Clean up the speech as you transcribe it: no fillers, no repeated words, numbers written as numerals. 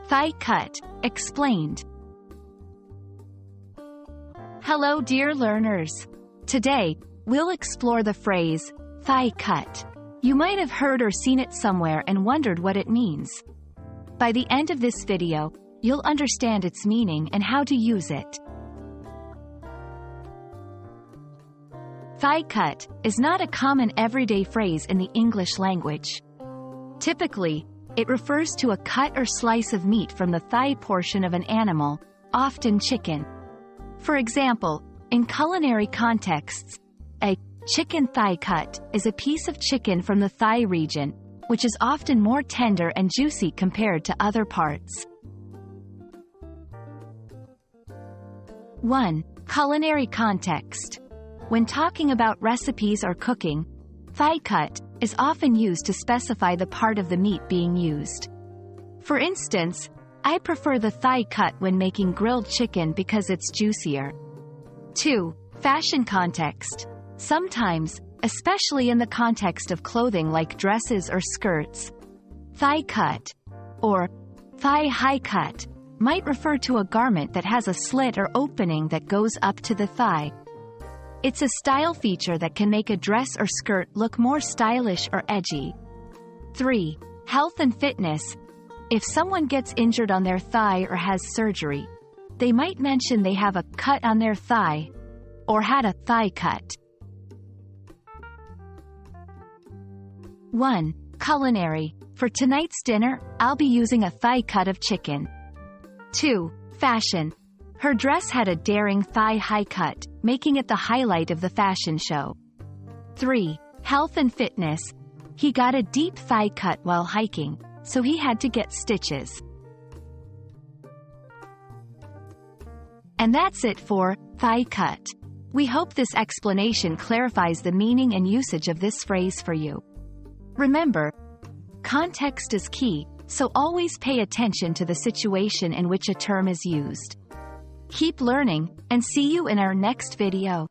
Thigh cut, explained. Hello dear learners. Today, we'll explore the phrase, thigh cut. You might have heard or seen it somewhere and wondered what it means. By the end of this video, you'll understand its meaning and how to use it. Thigh cut is not a common everyday phrase in the English language. Typically, it refers to a cut or slice of meat from the thigh portion of an animal, often chicken. For example, in culinary contexts, a chicken thigh cut is a piece of chicken from the thigh region, which is often more tender and juicy compared to other parts. 1. Culinary context. When talking about recipes or cooking, thigh cut is often used to specify the part of the meat being used. For instance, I prefer the thigh cut when making grilled chicken because it's juicier. 2. Fashion context. Sometimes, especially in the context of clothing like dresses or skirts, thigh cut, or thigh high cut, might refer to a garment that has a slit or opening that goes up to the thigh. It's a style feature that can make a dress or skirt look more stylish or edgy. 3. Health and fitness. If someone gets injured on their thigh or has surgery, they might mention they have a cut on their thigh, or had a thigh cut. 1. Culinary. For tonight's dinner, I'll be using a thigh cut of chicken. 2. Fashion. Her dress had a daring thigh high cut, making it the highlight of the fashion show. 3. Health and fitness. He got a deep thigh cut while hiking, so he had to get stitches. And that's it for thigh cut. We hope this explanation clarifies the meaning and usage of this phrase for you. Remember, context is key, so always pay attention to the situation in which a term is used. Keep learning, and see you in our next video.